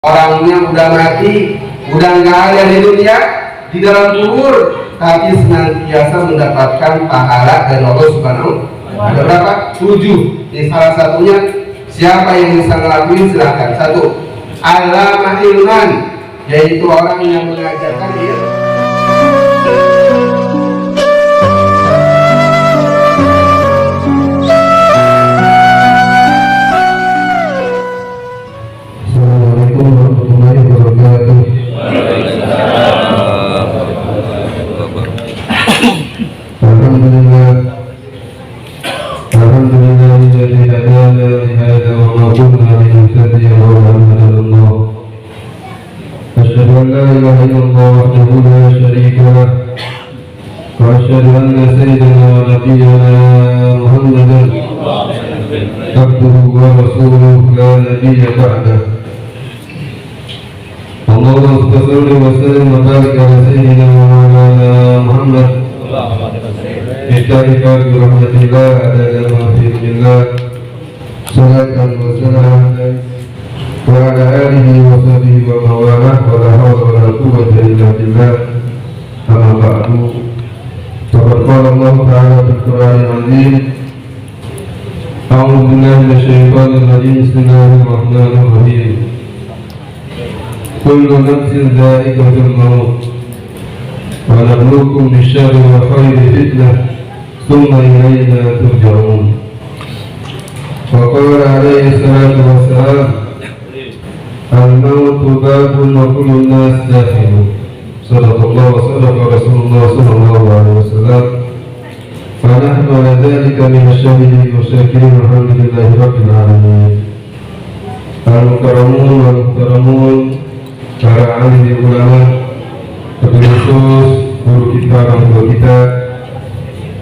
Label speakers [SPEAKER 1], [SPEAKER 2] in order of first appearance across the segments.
[SPEAKER 1] orangnya udah mati, udah nggak ada di dunia, di dalam kubur, tapi senantiasa mendapatkan pahala dari Allah Subhanahu. Ada berapa? 7. Ini salah satunya. Siapa yang bisa ngelakuin silahkan. 1. Alama ilman, yaitu orang yang mengajarkan ilmu.
[SPEAKER 2] وأشهد أن سيدنا ونبينا محمدا عبده ورسوله لا نبي بعده. اللهم صل وسلم وبارك على سيدنا ومولانا محمد اشترك برحمة الله على ما في الله صلاة وسلام وعلى آله وصحبه ومن والاه ولا حول ولا قوة إلا بالله. أما بعد فقد قال الله تعالى في القرآن العظيم: أعوذ بالله من الشيطان الرجيم. بسم الله الرحمن الرحيم. كل نفس ذائقة الموت ونبلوكم بالشر والخير فتنة ثم إلينا ترجعون. وقال عليه الصلاة والسلام: الموت باب وكل الناس داخلون. صدق الله وصدق رسول الله صلى الله عليه وسلم. فنحن على ذلك من الشاهدين والشاكرين والحمد لله رب العالمين. المكرمون والمحترمون para alim ulama, khusus guru kita, orang tua kita,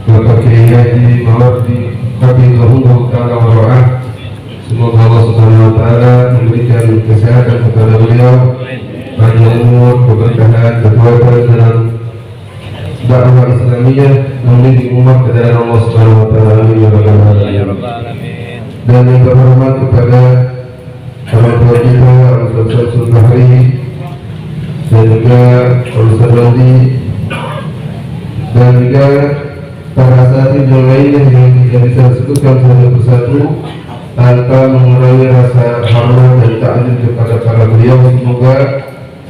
[SPEAKER 2] Bapak Kiai Haji Mawardi Hafizahullah Ta'ala wa ra'ah. Semoga Allah Subhanahu wa Ta'ala memberikan kesehatan kepada beliau, panjang umur, keberkahan, kekuatan dalam dakwah Islamiyah, membimbing umat ke jalan Allah Subhanahu wa Ta'ala. Amin ya rabbal alamin. Dan yang terhormat kepada orang tua kita, Ustaz Sulfahri dan juga Ustaz Randi dan juga para asatidz yang lainnya yang tidak bisa disebutkan satu persatu tanpa mengurangi rasa hormat dan ta'zim kepada para beliau. Semoga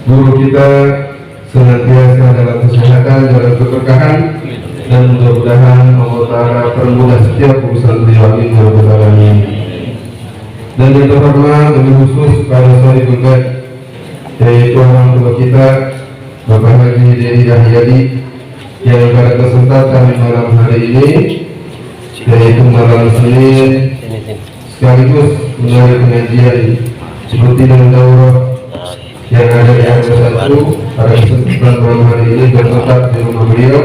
[SPEAKER 2] guru kita senantiasa dalam kesehatan, dalam keberkahan, dan mudah-mudahan Allah Ta'ala permudah setiap urusan beliau. Amin ya rabbal alamin. Dan yang terhormat lebih khusus pada sahibul bait, yaitu orang tua kita Bapak Haji Dedi Dahyadi, yang pada kesempatan malam hari ini, yaitu malam Senin, sekaligus melalui pengajian seperti dan daurah yang ada di RW 1 pada kesempatan malam hari ini bertempat di rumah beliau.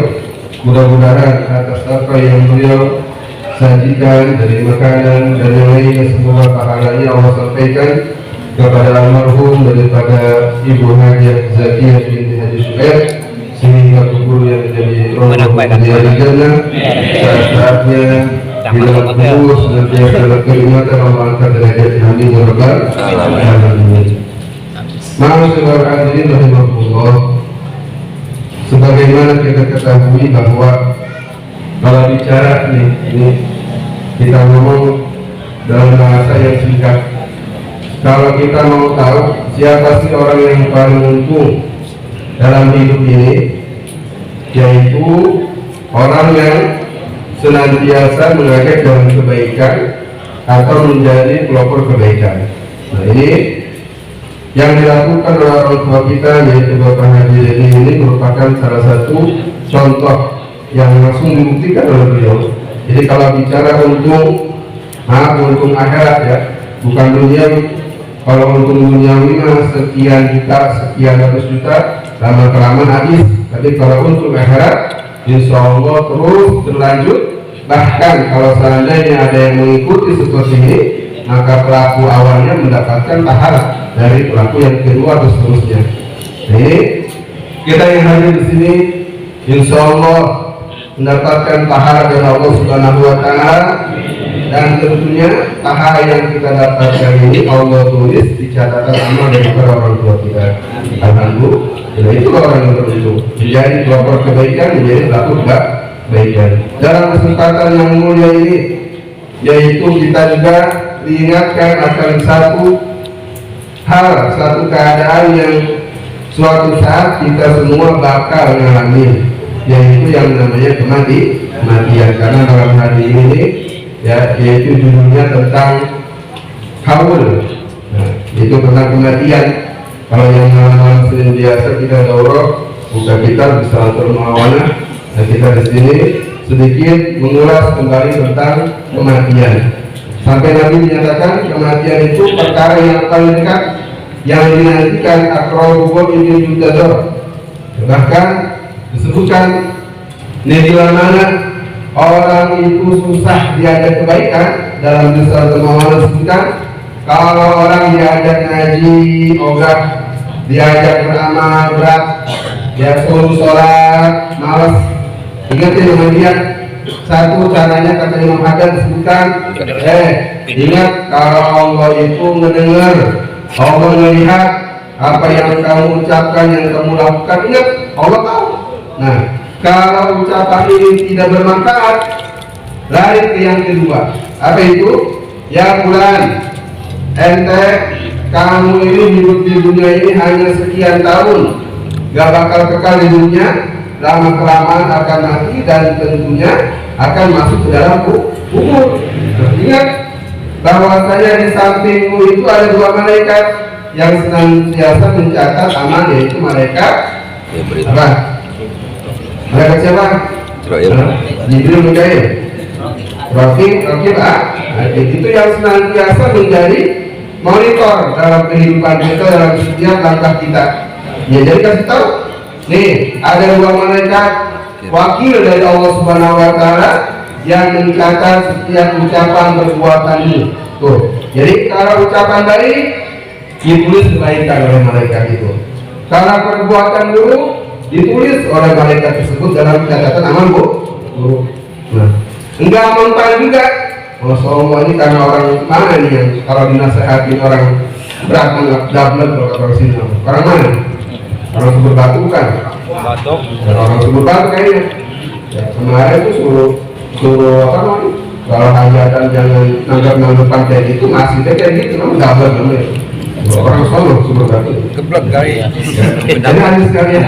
[SPEAKER 2] Mudah-mudahan atas apa yang beliau sajikan dari makanan dan yang lainnya, semoga pahalanya Allah sampaikan kepada almarhum daripada Ibu Haji Zakiyah binti Haji Syuaib, sehingga kubur yang menjadi rombongan di jannah. Saat-saatnya di dalam kubur senantiasa dalam kenikmatan Allah angkat derajatnya. Amin ya rabbal alamin. Ma'asyiral hadirin rahimakumullah, sebagaimana kita ketahui bahwa kalau bicara ini kita ngomong dalam bahasa yang singkat. Kalau kita mau tahu siapa sih orang yang paling untung dalam hidup ini, yaitu orang yang senantiasa mengajak dalam kebaikan atau menjadi pelopor kebaikan. Nah, ini yang dilakukan oleh orang tua kita, yaitu Bapak Haji Dedi, ini merupakan salah satu contoh yang langsung dibuktikan oleh beliau. Jadi kalau bicara untung akhirat ya, bukan dunia. Kalau untung duniawi mah sekian juta, sekian ratus juta, lama-kelamaan habis. Tapi kalau untung akhirat, insya Allah terus berlanjut. Bahkan kalau seandainya ada yang mengikuti seperti ini, maka pelaku awalnya mendapatkan pahala dari pelaku yang kedua atau seterusnya. Jadi kita yang hadir di sini, insya Allah mendapatkan pahala dari Allah Subhanahu wa Ta'ala,
[SPEAKER 1] dan tentunya pahala yang kita dapatkan ini Allah tulis di catatan amal dari para orang tua kita. Alhamdulillah, itu orang yang beruntung menjadi pelopor kebaikan, menjadi pelaku kebaikan. Dalam kesempatan yang mulia ini, yaitu kita juga diingatkan akan satu hal, satu keadaan yang suatu saat kita semua bakal mengalami, yaitu yang namanya kematian. Karena dalam hari ini ya, yaitu judulnya tentang haul, itu tentang kematian. Kalau yang malam Senin biasa kita daurah buka kitab bisa termawana, nah kita di sini sedikit mengulas kembali tentang kematian. Sampai Nabi menyatakan kematian itu perkara yang paling dekat, yang dinantikan akrabul ini muntazar. Bahkan disebutkan bila mana orang itu susah diajak kebaikan, dalam kisah termawan disebutkan kalau orang diajak ngaji ogah, diajak beramal berat, dia suruh sholat malas. Ingatin sama dia, satu caranya kata Imam Haddad disebutkan, ingat kalau Allah itu mendengar, Allah melihat apa yang kamu ucapkan, yang kamu lakukan. Ingat, Allah tahu. Nah, kalau ucapan ini tidak bermanfaat, lari ke yang kedua. Apa itu? Ya bulan, ente kamu ini hidup di dunia ini hanya sekian tahun, gak bakal kekal di dunia, lama kelamaan akan mati dan tentunya akan masuk ke dalam kubur. Ingat bahwasanya di sampingmu itu ada dua malaikat yang senantiasa mencatat amal, yaitu malaikat apa? Malaikat siapa? Jibril, Mikail, Rakib, itu yang senantiasa menjadi monitor dalam kehidupan kita, dalam setiap langkah kita. Ya, jadi kasih tahu, nih ada dua malaikat wakil dari Allah Subhanahu Wa Taala yang mencatat setiap ucapan perbuatanmu. Tuh, jadi kalau ucapan baik ditulis kebaikan oleh malaikat itu. Kalau perbuatan buruk ditulis oleh malaikat tersebut dalam catatan amal buruk. Nah, enggak mempan juga. Masya Allah, ini karena orang mana nih yang kalau dinasehatin orang berat banget, double kalau kata orang sini. Orang mana? Orang Sumber Batu bukan? Orang Sumber Batu kayaknya. Ya, kemarin itu suruh apa namanya? Kalau hajatan jangan nanggap-nanggapan kayak gitu, masih kayak gitu, namanya double namanya. Orang Solo Sumber Batu.
[SPEAKER 3] Keblok kali ya.
[SPEAKER 1] Jadi hadis sekalian.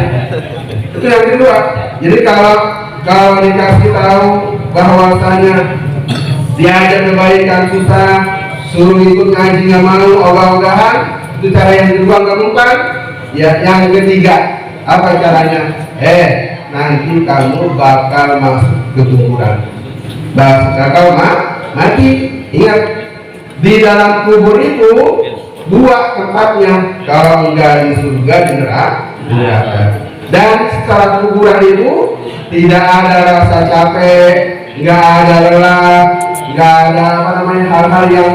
[SPEAKER 1] Itu yang kedua. Jadi kalau dikasih tahu bahwasanya diajak kebaikan susah, suruh ikut ngaji nggak mau, ogah-ogahan, itu cara yang kedua nggak mempan. Ya, yang ketiga apa caranya? Nanti kamu bakal masuk ke kuburan, bakal mati. Ingat, di dalam kubur itu dua tempatnya, kalau enggak di surga, di neraka. Dan setelah kuburan itu tidak ada rasa capek, nggak ada lelah, nggak ada apa namanya hal-hal yang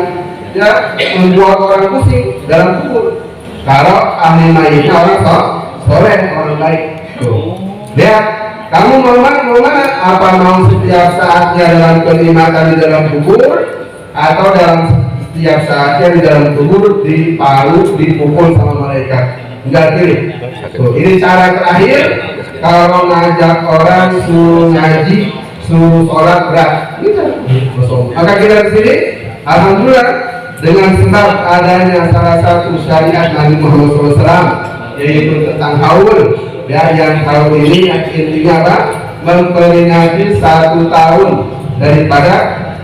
[SPEAKER 1] ya membuat orang pusing dalam kubur. Kalau ahli mayitnya orang soleh, orang baik. Tuh, lihat, kamu mau mana? Apa mau setiap saatnya dalam kenikmatan di dalam kubur, atau dalam setiap saatnya di dalam kubur dipaluk, dipukul sama malaikat? Enggak pilih. Tuh, ini cara terakhir kalau ngajak orang suruh ngaji, suruh sholat berat. Maka kita di sini, alhamdulillah, dengan sebab adanya salah satu syariat Nabi Muhammad SAW, yaitu tentang haul, ya, yang haul ini intinya apa? Memperingati 1 tahun daripada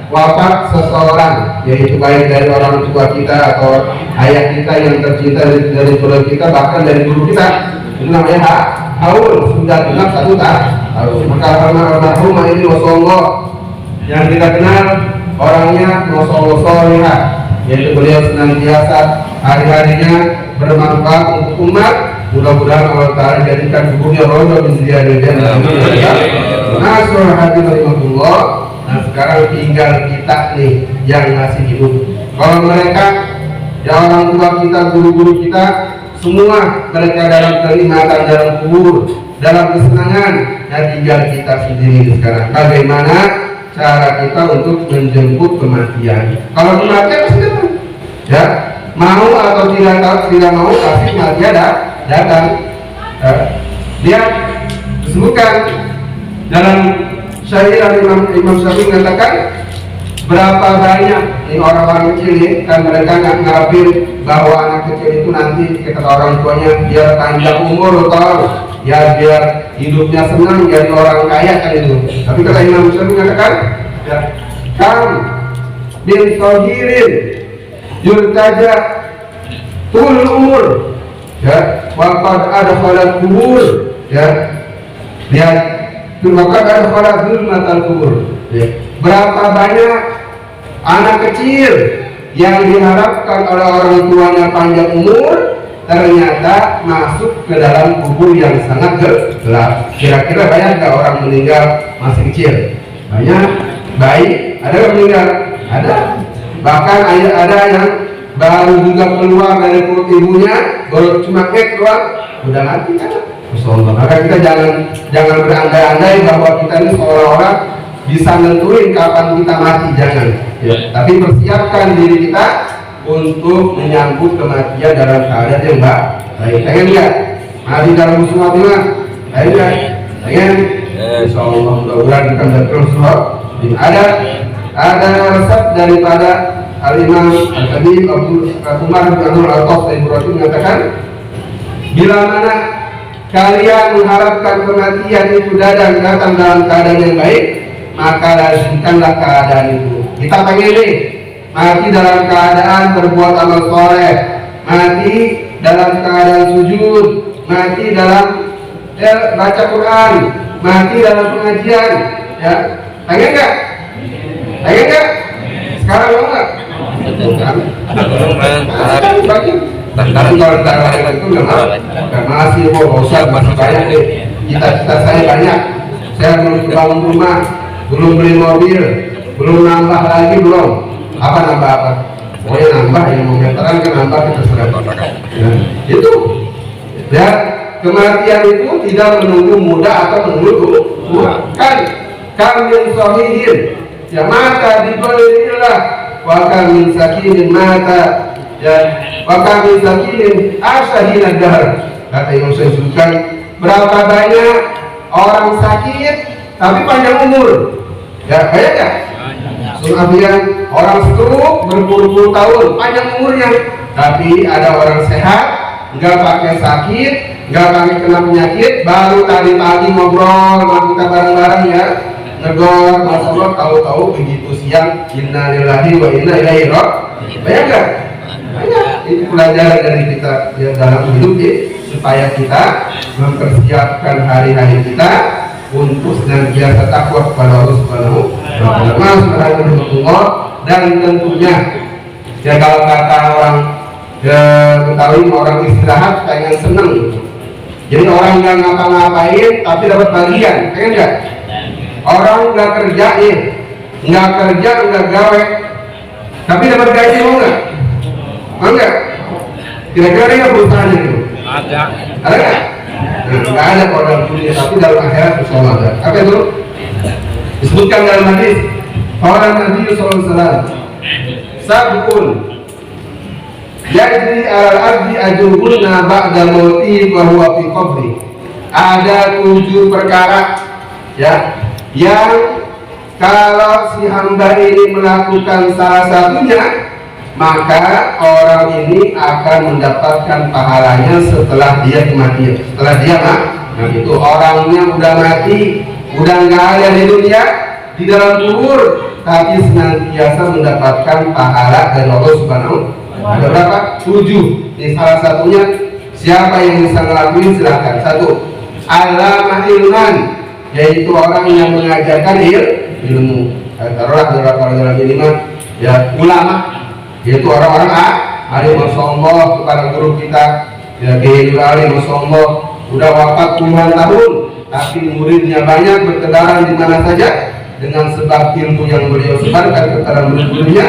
[SPEAKER 1] wafat seseorang, yaitu baik dari orang tua kita atau ayah kita yang tercinta dari keluarga kita, bahkan dari guru kita. Itu namanya haul, sudah genap 1 tahun. Maka almarhum ini Rasulullah yang kita kenal orangnya Rasulullah Salihah, yaitu beliau senantiasa hari-harinya bermanfaat untuk umat. Mudah-mudahan Allah Ta'ala jadikan tubuhnya roda menjadi dan nasrul hati rahmatullah. Nah, sekarang tinggal kita nih yang masih hidup. Kalau mereka, ya orang tua kita, guru-guru kita, semua mereka dalam kenikmatan, dalam kubur, dalam kesenangan, dan tinggal kita sendiri sekarang. Bagaimana cara kita untuk menjemput kematian. Kalau kematian pasti datang, ya mau atau tidak mau pasti kematian datang. Dia disebutkan dalam syair Imam Syafi'i mengatakan, berapa banyak ini orang-orang kecil ini kan mereka nggak ngarepin bahwa anak kecil itu nanti kata orang tuanya biar panjang umur atau ya biar hidupnya senang jadi orang kaya kan itu. Tapi kata Imam Syafi'i mengatakan, ya, kam bin sohirin yurtaja tul umur, ya waqad ada khalaq kubur, ya lihat waqad ada khalaq zulmatal kubur, ya. Berapa banyak anak kecil yang diharapkan oleh orang tuanya panjang umur ternyata masuk ke dalam kubur yang sangat gelap. Kira-kira banyak nggak orang meninggal masih kecil? Banyak. Baik, ada yang meninggal? Ada. Bahkan ada yang baru juga keluar dari perut ibunya, baru cuma keluar, udah mati kan? Maka kita jangan berandai-andai bahwa kita ini seolah-olah bisa nentuin kapan kita mati, jangan. Ya. Tapi persiapkan diri kita untuk menyambut kematian dalam keadaan yang baik. Pengen nggak? Mati dalam semua bilang, pengen nggak? Pengen? Insya Allah mudah-mudahan kita terus ada resep daripada Al-Imam Al-Habib Umar bin Abdul Aziz Al-Ibrahim mengatakan, bila mana kalian mengharapkan kematian itu datang dalam keadaan yang baik, maka lazimkanlah keadaan itu. Kita pengen nih mati dalam keadaan berbuat amal soleh, mati dalam keadaan sujud, mati dalam baca Quran, mati dalam pengajian, ya pengen nggak? Pengen nggak? Sekarang mau nggak? Tapi kalau darah itu nggak masih masih banyak deh. Cita-cita saya banyak. Saya belum bangun rumah, belum beli mobil, belum nambah lagi belum. Apa nambah apa? Pokoknya nambah yang mau meteran kan nambah kita sudah. Itu ya, kematian itu tidak menunggu muda atau menunggu tua. Kan yang sahihin ya mata dibelilah, wa kam min sakinin mata ya wa kam min sakinin asahina dahar. Kata Imam saya sebutkan, berapa banyak orang sakit tapi panjang umur, ya banyak ya. Kemudian orang stroke berpuluh-puluh tahun panjang umurnya, tapi ada orang sehat nggak pakai sakit, nggak pakai kena penyakit, baru tadi pagi ngobrol sama kita bareng-bareng ya, negor, masya Allah, tahu-tahu begitu siang innalillahi wa inna ilaihi raji'un. Banyak nggak? Banyak. Itu pelajaran dari kita ya, dalam hidup ya, supaya kita mempersiapkan hari-hari kita untuk senantiasa takwa kepada Allah Subhanahu wa Ta'ala. Dan tentunya ya kalau kata orang Betawi, orang istirahat pengen seneng. Jadi orang nggak ngapa-ngapain tapi dapat bagian, pengen nggak? Orang nggak kerja nih, nggak kerja nggak gawe, tapi dapat gaji mau nggak? Mau nggak? Kira-kira ya perusahaan itu? Ada nggak? Nggak ada kalau dalam dunia, tapi dalam akhirat bersama ada. Apa itu? Disebutkan dalam hadis orang Nabi Sallallahu Alaihi Wasallam, sabun yajri al-abdi ajuruna ba'da mauti wa huwa fi qabri. Ada 7 perkara ya yang kalau si hamba ini melakukan salah satunya, maka orang ini akan mendapatkan pahalanya setelah dia kematian. Setelah dia mati, itu orangnya udah mati, udah nggak ada di dunia, di dalam kubur, tapi senantiasa mendapatkan pahala dari Allah Subhanahu. Ada berapa? 7. Ini salah satunya. Siapa yang bisa ngelakuin silakan. 1. Alama ilman, yaitu orang yang mengajarkan ilmu. Taruhlah dalam ilmu ya ulama, yaitu orang-orang alim, masya Allah, kepada guru kita ya Kiai Alim, masya Allah, udah wafat puluhan tahun, tapi muridnya banyak bertebaran di mana saja dengan sebab ilmu yang beliau sebarkan kepada murid-muridnya,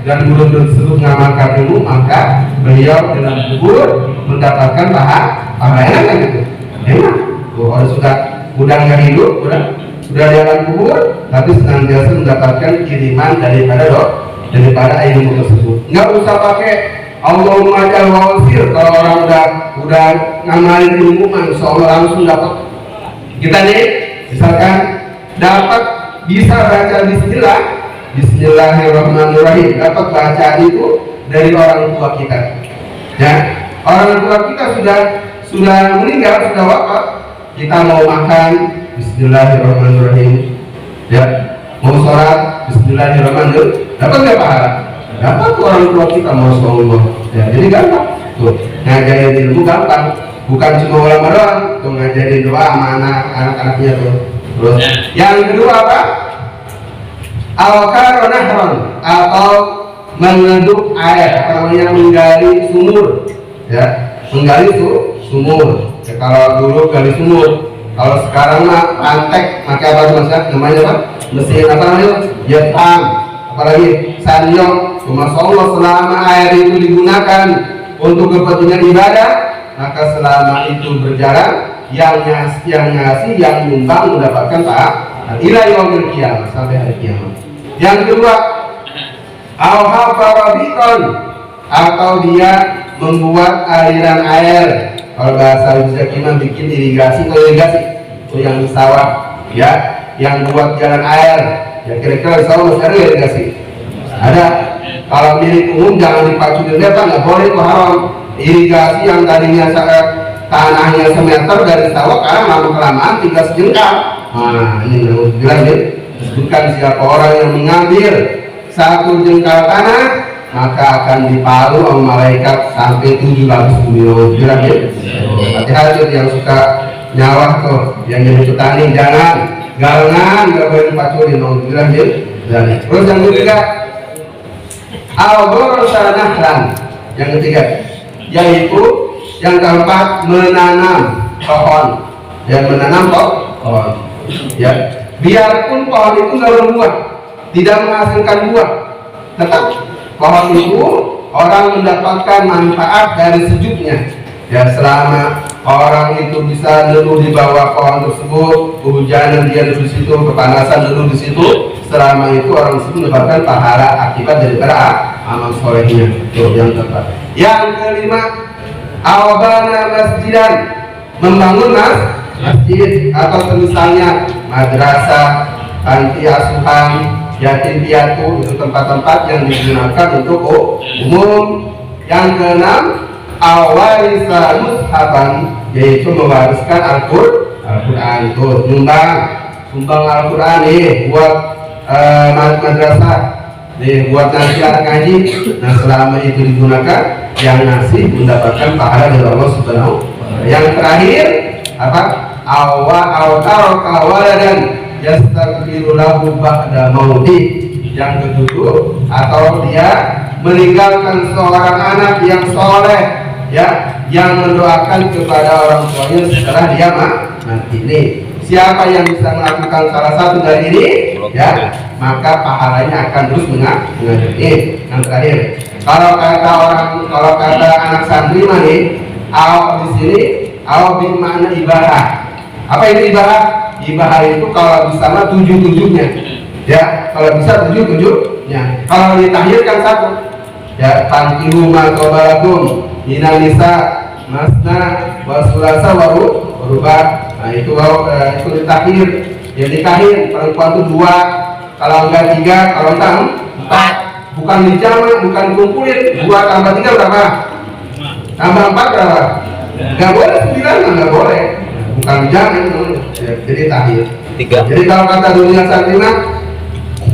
[SPEAKER 1] dan murid tersebut mengamalkan ilmu, maka beliau dalam kubur mendapatkan pahala. Pahala kan gitu, enak. Kalau sudah nggak hidup, udah sudah di alam kubur, tapi senantiasa mendapatkan kiriman daripada ilmu tersebut. Nggak usah pakai Allahumma jal wasir. Kalau orang udah ngamalin ilmu, insya Allah langsung dapat. Kita nih, misalkan dapat bisa baca Bismillah, Bismillahirrahmanirrahim, dapat bacaan itu dari orang tua kita. Ya, orang tua kita sudah meninggal, sudah wafat. Kita mau makan, Bismillahirrahmanirrahim. Ya, mau sholat, Bismillahirrahmanirrahim. Dapat nggak pahala? Dapat orang tua kita, Masya Allah. Ya, jadi gampang. Tuh, ngajarin ilmu gampang. Bukan cuma ulama doang, tuh ngajarin doa sama anak-anaknya tuh. Terus, yang kedua apa? Al-Karonahron, atau mengenduk air, apa namanya, menggali sumur. Ya, menggali sumur. Ya, kalau dulu gali sumur, kalau sekarang mah pantek, pakai apa mas? Namanya apa? Mesin apa namanya? Jetam, apalagi sanyong. Cuma Allah, selama air itu digunakan untuk kepentingan ibadah, maka selama itu berjalan, yang ngasih, yang nyumbang mendapatkan pahala ila yaumil qiyamah, sampai hari kiamat. Yang kedua, al-hafarabikon, atau dia membuat aliran air. Kalau bahasa Uzbekistan bikin irigasi itu yang di sawah, ya, yang buat jalan air. Ya kira-kira di sawah masih ada irigasi? Ada. Kalau milik umum jangan dipacu di depan, nggak boleh, itu haram. Irigasi yang tadinya tanahnya semeter dari sawah, sekarang lama-kelamaan tinggal sejengkal. Nah, ini bilang disebutkan siapa orang yang mengambil satu jengkal tanah, maka akan dipalu oleh malaikat sampai 700 bumi. Bilang ya, hati-hati yang suka nyawah tuh, yang jadi petani jangan, galengan nggak boleh dipacurin. Bilang ya. Terus yang ketiga, al-ghursanahlan, yang ketiga, yaitu yang keempat, menanam pohon. Ya, menanam pohon. Ya, biarpun pohon itu nggak berbuah, tidak menghasilkan buah, tetap pohon itu orang mendapatkan manfaat dari sejuknya. Ya, selama orang itu bisa duduk di bawah pohon tersebut, kehujanan dia duduk di situ, kepanasan duduk di situ, selama itu orang tersebut mendapatkan pahala akibat daripada amal solehnya. Itu yang keempat. Yang kelima, awbana masjidan, membangun masjid, atau misalnya madrasah, panti asuhan, yatim piatu, itu tempat-tempat yang digunakan untuk umum. Yang keenam, awarisa mushaban, yaitu mewariskan Al-Quran. Tuh, sumbang Al-Quran nih buat madrasah, nih buat nanti anak ngaji. Nah, selama itu digunakan, yang ngasih mendapatkan pahala dari Allah Subhanahu. Yang terakhir apa? Awaladan yastaghfiru lahu ba'da mauti. Yang ketujuh, atau dia meninggalkan seorang anak yang soleh, ya, yang mendoakan kepada orang tuanya setelah dia mati. Ini siapa yang bisa melakukan salah satu dari ini, ya, maka pahalanya akan terus mengalir. Yang terakhir, kalau kata anak santri nih, di sini bermakna ibadah. Apa itu ibadah? Ibadah itu kalau bisa mah 7-7-nya, ya, kalau bisa 7-7-nya. Kalau ditahirkan satu, ya, tankihu ma qabalakum minan nisa masna wa sulasa wa rubah. Nah, itu ditahir. Ya, ditahir perempuan itu 2, kalau enggak 3, kalau enggak 4. Bukan dijamak, bukan dikumpulin. 2 tambah 3 berapa? Tambah 4 berapa? Enggak boleh 9, enggak boleh. Bukan dijamak, ya, jadi tahir. 3. Jadi kalau kata dunia santrina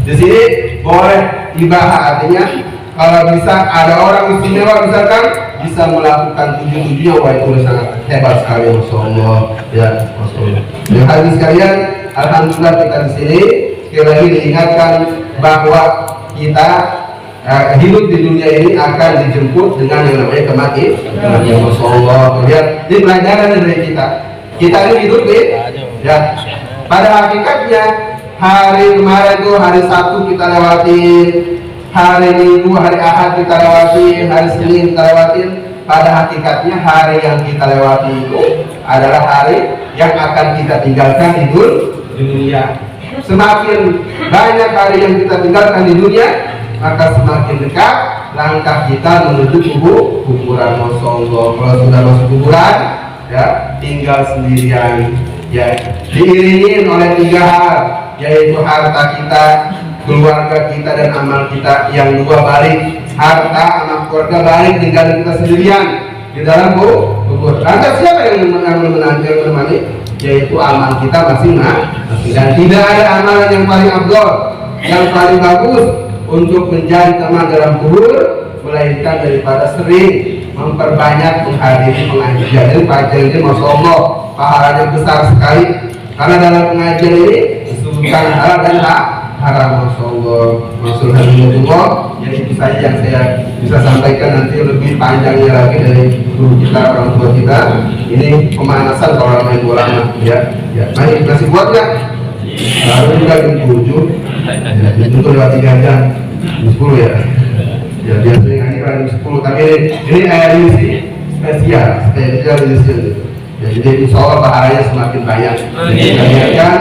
[SPEAKER 1] di sini boleh ibadah, artinya kalau bisa ada orang istimewa misalkan bisa melakukan 7-7-nya, wah itu sangat hebat sekali, Masya Allah. Ya, Masya Allah. Yang hadis sekalian, alhamdulillah kita di sini sekali lagi diingatkan bahwa kita hidup di dunia ini akan dijemput dengan yang namanya kematian. Masya Allah. Lihat, ini pelajaran dari kita. Kita ini hidup nih, ya. Pada hakikatnya hari kemarin tuh hari Sabtu kita lewatin, hari Minggu, hari Ahad kita lewatin, hari Senin kita lewatin. Pada hakikatnya hari yang kita lewati itu adalah hari yang akan kita tinggalkan di di dunia. Semakin banyak hari yang kita tinggalkan di dunia, maka semakin dekat langkah kita menuju kuburan. Mosonggo kalau sudah masuk kuburan, ya tinggal sendirian, ya diiringi oleh 3 hal, yaitu harta kita, keluarga kita, dan amal kita. Yang 2 balik, harta anak keluarga balik, tinggal kita sendirian di dalam kubur. Lantas siapa yang menemani? Yaitu amal kita masing-masing. Dan tidak ada amalan yang paling afdol, yang paling bagus untuk menjadi teman dalam kubur, melainkan daripada sering memperbanyak menghadiri pengajian. Jadi pengajian ini Masya Allah pahalanya besar sekali, karena dalam pengajian ini disebutkan halal dan haram. Masya Allah, Masya Allah. Jadi itu saja yang saya bisa sampaikan. Nanti lebih panjangnya lagi dari guru kita, orang tua kita. Ini pemanasan kalau main bola, ya. Main nasi buat nggak? Lalu juga jam 7, ya, jam 7 lewat 3 jam, jam 10 ya. Ya biasanya ini kan jam 10, tapi ini edisi spesial edisi. Ya, jadi insya Allah pahalanya semakin banyak. Jadi kita lihatkan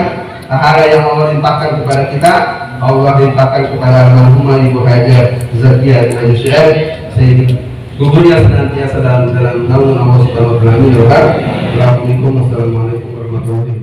[SPEAKER 1] pahala yang Allah limpahkan kepada kita, Allah limpahkan kepada almarhumah Ibu Hajar Zakia bin Syekh, sehingga kuburnya senantiasa dalam naungan Allah Subhanahu wa taala. Assalamualaikum warahmatullahi wabarakatuh.